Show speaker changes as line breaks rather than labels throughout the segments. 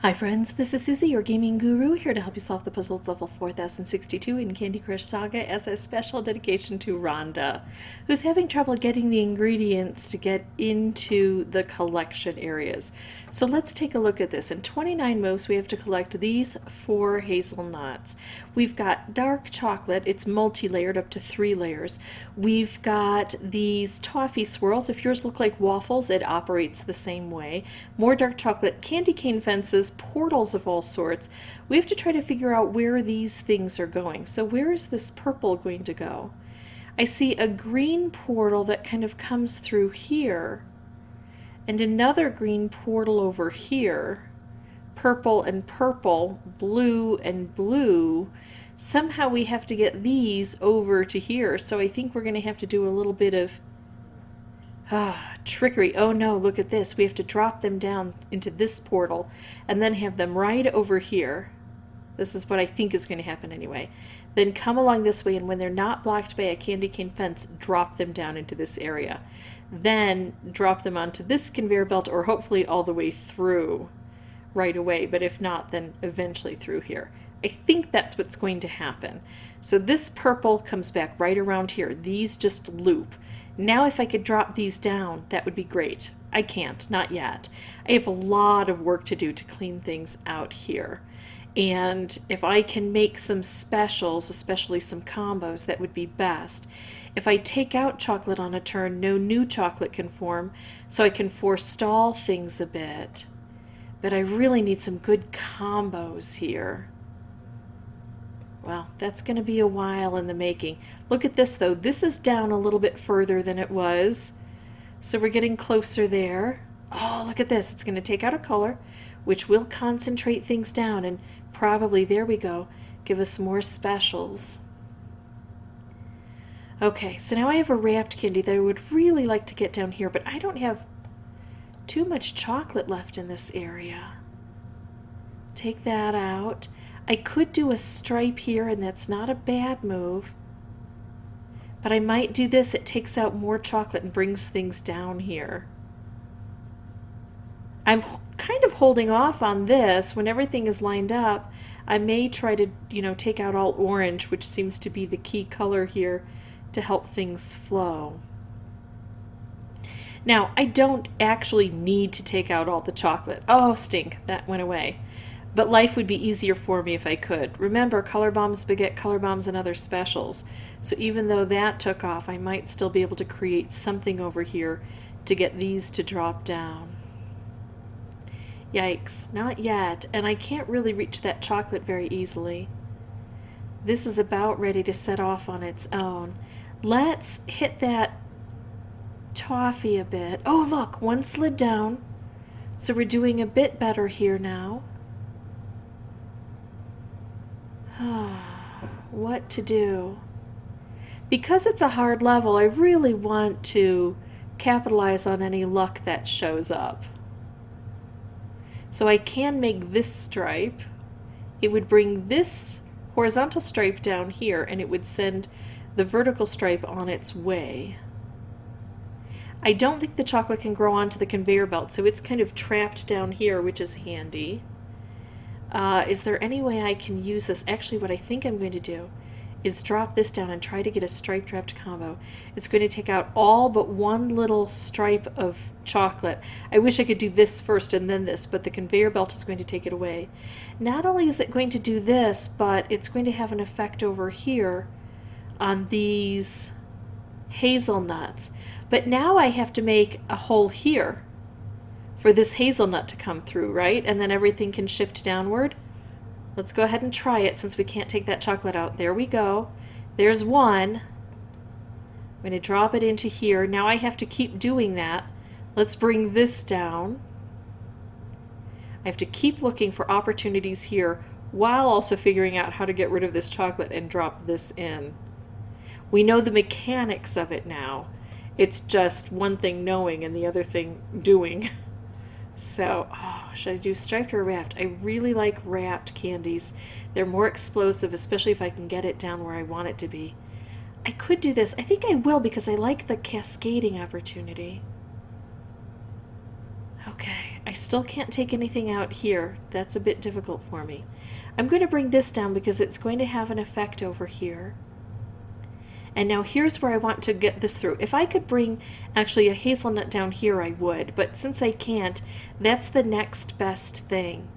Hi friends, this is Susie, your gaming guru, here to help you solve the puzzle of level 4062 in Candy Crush Saga as a special dedication to Rhonda, who's having trouble getting the ingredients to get into the collection areas. So let's take a look at this. In 29 moves, we have to collect these 4 hazelnuts. We've got dark chocolate, it's multi-layered up to 3 layers. We've got these toffee swirls. If yours look like waffles, it operates the same way. More dark chocolate, candy cane fences, portals of all sorts. We have to try to figure out where these things are going. So where is this purple going to go? I see a green portal that kind of comes through here, and another green portal over here. Purple and purple, blue and blue. Somehow we have to get these over to here, so I think we're going to have to do a little bit of trickery. Oh no, look at this. We have to drop them down into this portal and then have them right over here. This is what I think is going to happen anyway. Then come along this way, and when they're not blocked by a candy cane fence, drop them down into this area. Then drop them onto this conveyor belt, or hopefully all the way through right away, but if not, then eventually through here. I think that's what's going to happen. So this purple comes back right around here. These just loop. Now if I could drop these down, that would be great. I can't, not yet. I have a lot of work to do to clean things out here. And if I can make some specials, especially some combos, that would be best. If I take out chocolate on a turn, no new chocolate can form, so I can forestall things a bit. But I really need some good combos here. Well, that's going to be a while in the making. Look at this though. This is down a little bit further than it was. So we're getting closer there. Oh, look at this. It's going to take out a color, which will concentrate things down and probably, there we go, give us more specials. Okay, so now I have a wrapped candy that I would really like to get down here, but I don't have too much chocolate left in this area. Take that out. I could do a stripe here, and that's not a bad move. But I might do this. It takes out more chocolate and brings things down here. I'm kind of holding off on this. When everything is lined up, I may try to, take out all orange, which seems to be the key color here to help things flow. Now, I don't actually need to take out all the chocolate. Oh, stink, that went away. But life would be easier for me if I could. Remember, color bombs beget color bombs and other specials. So even though that took off, I might still be able to create something over here to get these to drop down. Yikes, not yet. And I can't really reach that chocolate very easily. This is about ready to set off on its own. Let's hit that toffee a bit. Oh, look, one slid down. So we're doing a bit better here now. What to do? Because it's a hard level, I really want to capitalize on any luck that shows up. So I can make this stripe. It would bring this horizontal stripe down here, and it would send the vertical stripe on its way. I don't think the chocolate can grow onto the conveyor belt, so it's kind of trapped down here, which is handy. Is there any way I can use this? Actually, what I think I'm going to do is drop this down and try to get a stripe wrapped combo. It's going to take out all but one little stripe of chocolate. I wish I could do this first and then this, but the conveyor belt is going to take it away. Not only is it going to do this, but it's going to have an effect over here on these hazelnuts. But now I have to make a hole here for this hazelnut to come through, right? And then everything can shift downward. Let's go ahead and try it since we can't take that chocolate out. There we go. There's one. I'm going to drop it into here. Now I have to keep doing that. Let's bring this down. I have to keep looking for opportunities here while also figuring out how to get rid of this chocolate and drop this in. We know the mechanics of it now. It's just one thing knowing and the other thing doing. So, should I do striped or wrapped? I really like wrapped candies. They're more explosive, especially if I can get it down where I want it to be. I could do this. I think I will because I like the cascading opportunity. Okay, I still can't take anything out here. That's a bit difficult for me. I'm going to bring this down because it's going to have an effect over here. And now here's where I want to get this through. If I could bring actually a hazelnut down here, I would. But since I can't, that's the next best thing.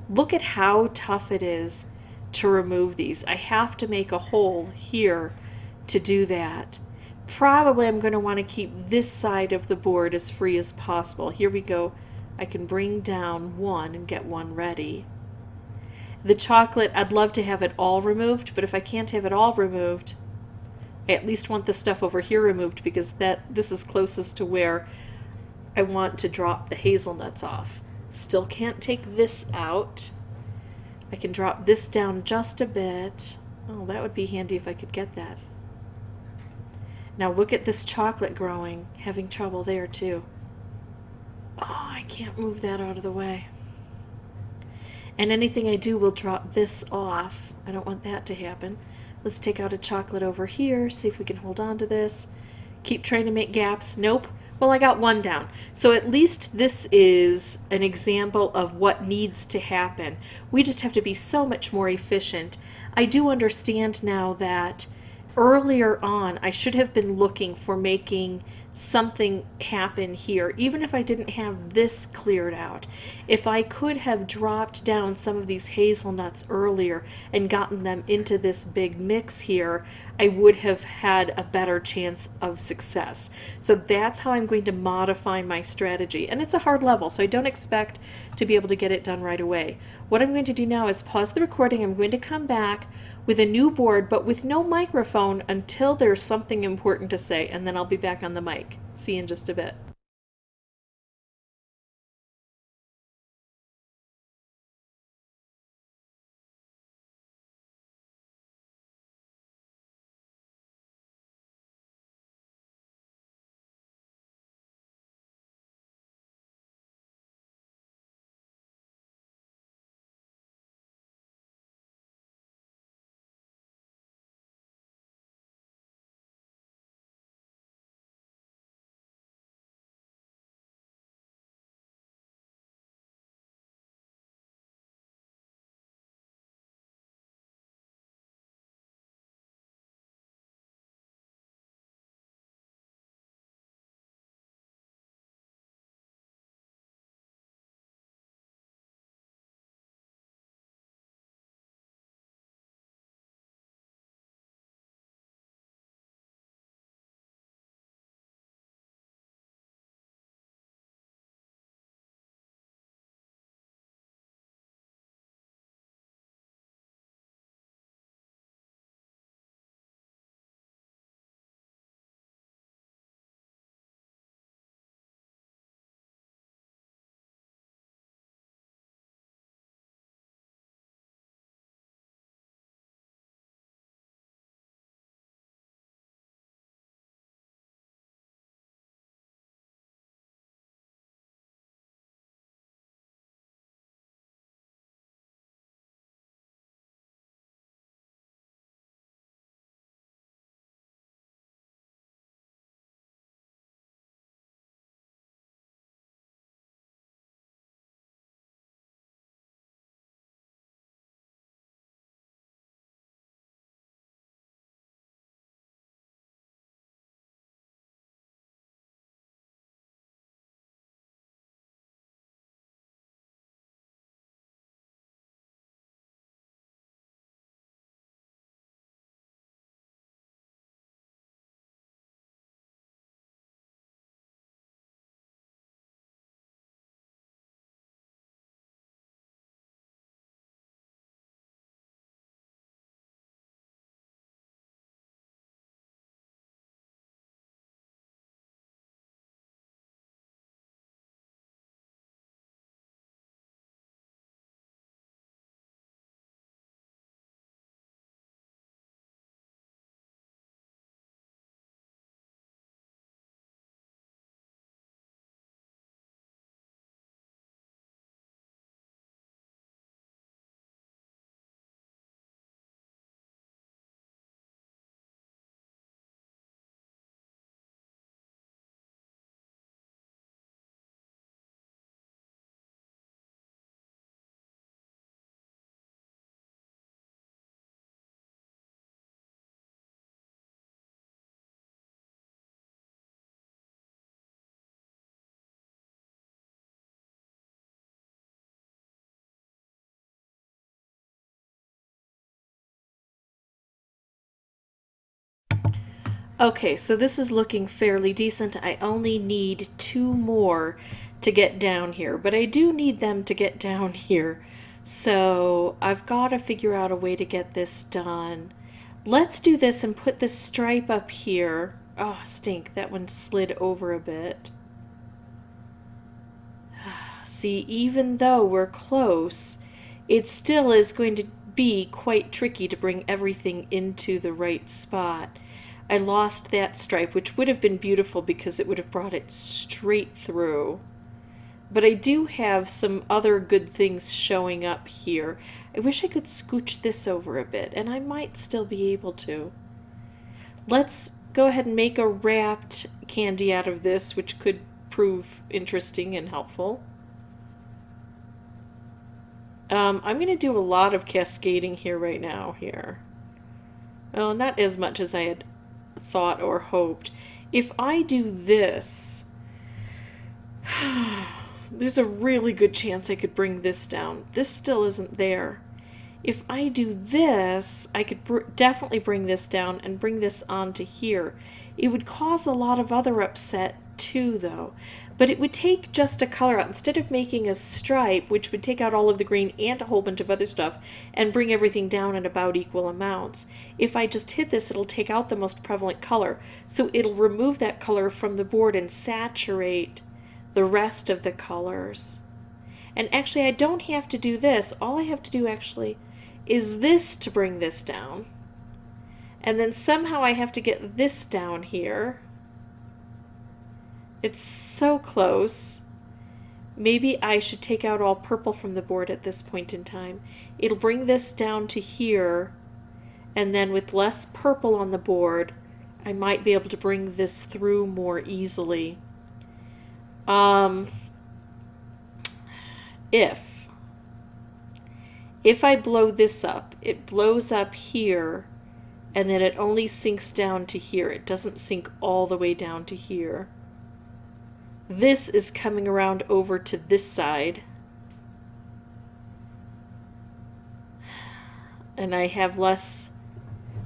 Look at how tough it is to remove these. I have to make a hole here to do that. Probably I'm going to want to keep this side of the board as free as possible. Here we go. I can bring down one and get one ready. The chocolate, I'd love to have it all removed, but if I can't have it all removed, I at least want the stuff over here removed because this is closest to where I want to drop the hazelnuts off. Still can't take this out. I can drop this down just a bit. Oh, that would be handy if I could get that. Now look at this chocolate growing, having trouble there too. Oh, I can't move that out of the way. And anything I do will drop this off. I don't want that to happen. Let's take out a chocolate over here, see if we can hold on to this. Keep trying to make gaps. Nope. Well, I got one down. So at least this is an example of what needs to happen. We just have to be so much more efficient. I do understand now that earlier on I should have been looking for making something happen here, even if I didn't have this cleared out. If I could have dropped down some of these hazelnuts earlier and gotten them into this big mix here, I would have had a better chance of success. So that's how I'm going to modify my strategy. And it's a hard level, so I don't expect to be able to get it done right away. What I'm going to do now is pause the recording. I'm going to come back with a new board, but with no microphone until there's something important to say, and then I'll be back on the mic. See you in just a bit. Okay, so this is looking fairly decent. I only need 2 more to get down here, but I do need them to get down here. So I've got to figure out a way to get this done. Let's do this and put this stripe up here. Oh, stink, that one slid over a bit. See, even though we're close, it still is going to be quite tricky to bring everything into the right spot. I lost that stripe, which would have been beautiful because it would have brought it straight through. But I do have some other good things showing up here. I wish I could scooch this over a bit, and I might still be able to. Let's go ahead and make a wrapped candy out of this, which could prove interesting and helpful. I'm going to do a lot of cascading here right now here. Well, not as much as I had thought or hoped. If I do this, there's a really good chance I could bring this down. This still isn't there. If I do this, I could definitely bring this down and bring this onto here. It would cause a lot of other upset too, though. But it would take just a color out. Instead of making a stripe, which would take out all of the green and a whole bunch of other stuff, and bring everything down in about equal amounts, if I just hit this, it'll take out the most prevalent color. So it'll remove that color from the board and saturate the rest of the colors. And actually, I don't have to do this. All I have to do actually is this to bring this down. And then somehow I have to get this down here. It's so close. Maybe I should take out all purple from the board at this point in time. It'll bring this down to here, and then with less purple on the board, I might be able to bring this through more easily. If I blow this up, it blows up here, and then it only sinks down to here. It doesn't sink all the way down to here. This is coming around over to this side. And I have less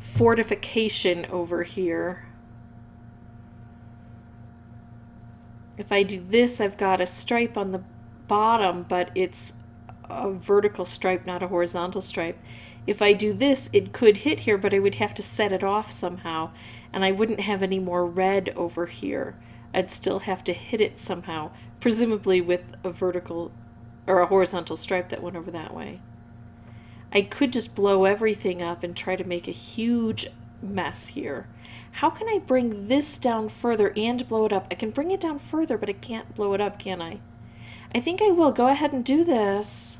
fortification over here. If I do this, I've got a stripe on the bottom, but it's a vertical stripe, not a horizontal stripe. If I do this, it could hit here, but I would have to set it off somehow, and I wouldn't have any more red over here. I'd still have to hit it somehow, presumably with a vertical or a horizontal stripe that went over that way. I could just blow everything up and try to make a huge mess here. How can I bring this down further and blow it up? I can bring it down further, but I can't blow it up, can I? I think I will. Go ahead and do this.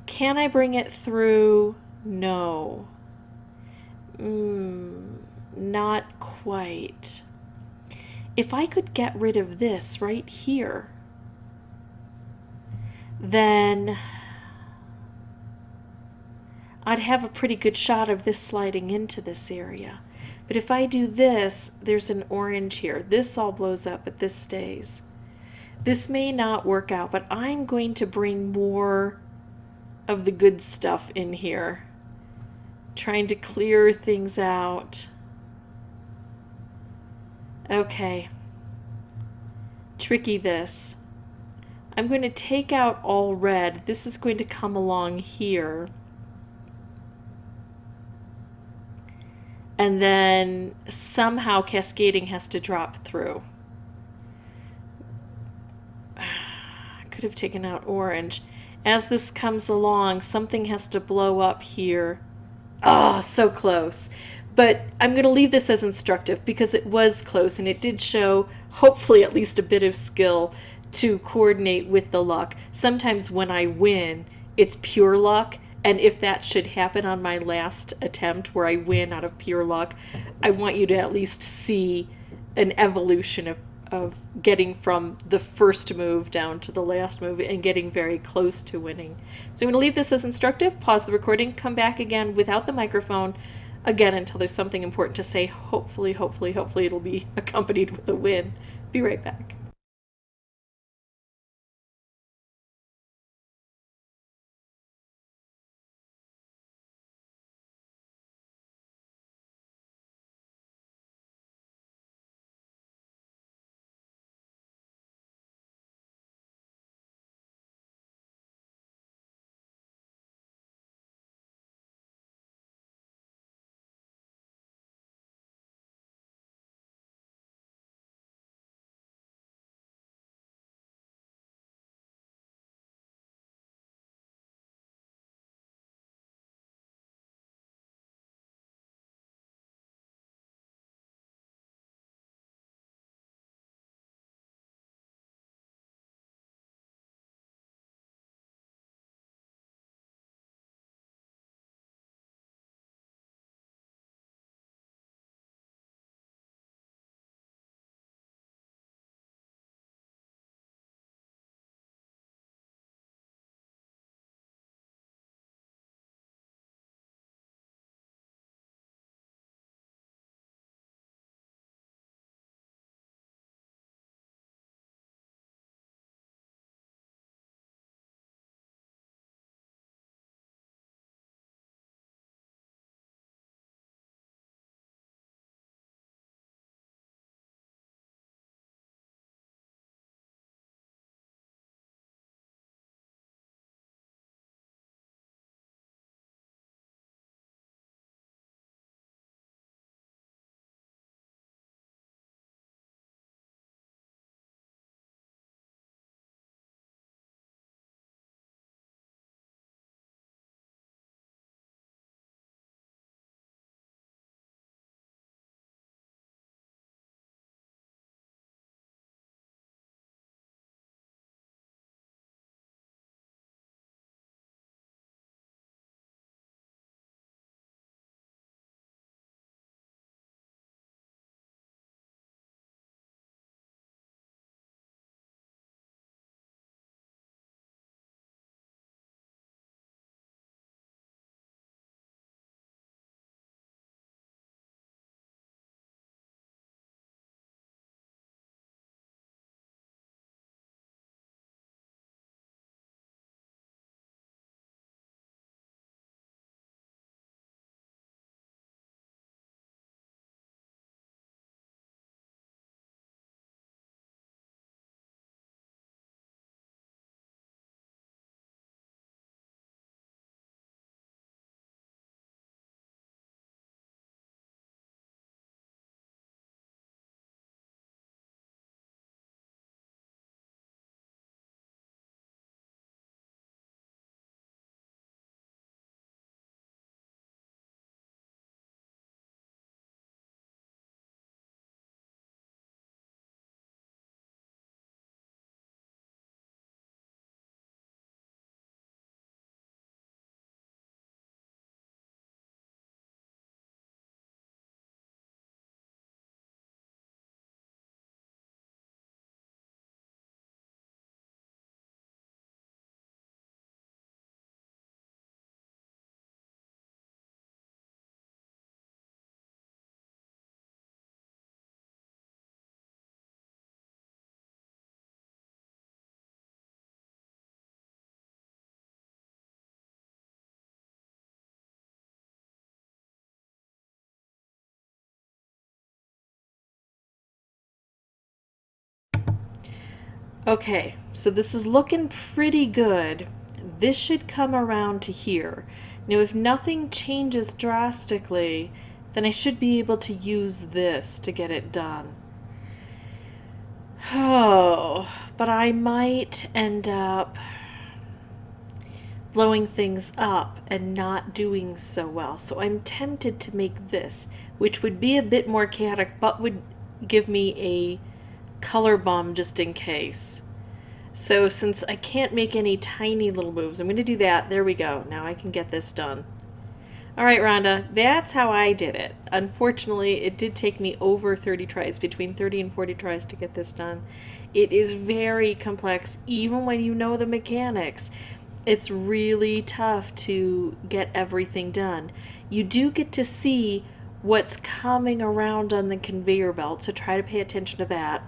Can I bring it through? No. Not quite. If I could get rid of this right here, then I'd have a pretty good shot of this sliding into this area. But if I do this, there's an orange here. This all blows up, but this stays. This may not work out, but I'm going to bring more of the good stuff in here. Trying to clear things out. Okay. Tricky this. I'm going to take out all red. This is going to come along here. And then somehow cascading has to drop through. I could have taken out orange. As this comes along, something has to blow up here. Oh, so close. But I'm going to leave this as instructive because it was close and it did show, hopefully, at least a bit of skill to coordinate with the luck. Sometimes when I win, it's pure luck. And if that should happen on my last attempt where I win out of pure luck, I want you to at least see an evolution of getting from the first move down to the last move and getting very close to winning. So I'm going to leave this as instructive, pause the recording, come back again without the microphone, again until there's something important to say. Hopefully it'll be accompanied with a win. Be right back. Okay, so this is looking pretty good. This should come around to here. Now, if nothing changes drastically, then I should be able to use this to get it done. Oh, but I might end up blowing things up and not doing so well. So I'm tempted to make this, which would be a bit more chaotic, but would give me a color bomb just in case. So since I can't make any tiny little moves, I'm going to do that. There we go. Now I can get this done. All right, Rhonda, that's how I did it. Unfortunately, it did take me over 30 tries, between 30 and 40 tries to get this done. It is very complex, even when you know the mechanics. It's really tough to get everything done. You do get to see what's coming around on the conveyor belt, so try to pay attention to that.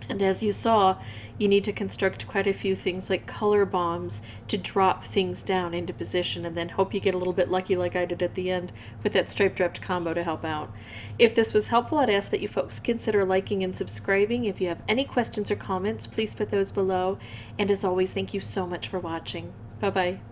And as you saw, you need to construct quite a few things like color bombs to drop things down into position, and then hope you get a little bit lucky like I did at the end with that stripe dropped combo to help out. If this was helpful, I'd ask that you folks consider liking and subscribing. If you have any questions or comments, please put those below. And as always, thank you so much for watching. Bye-bye.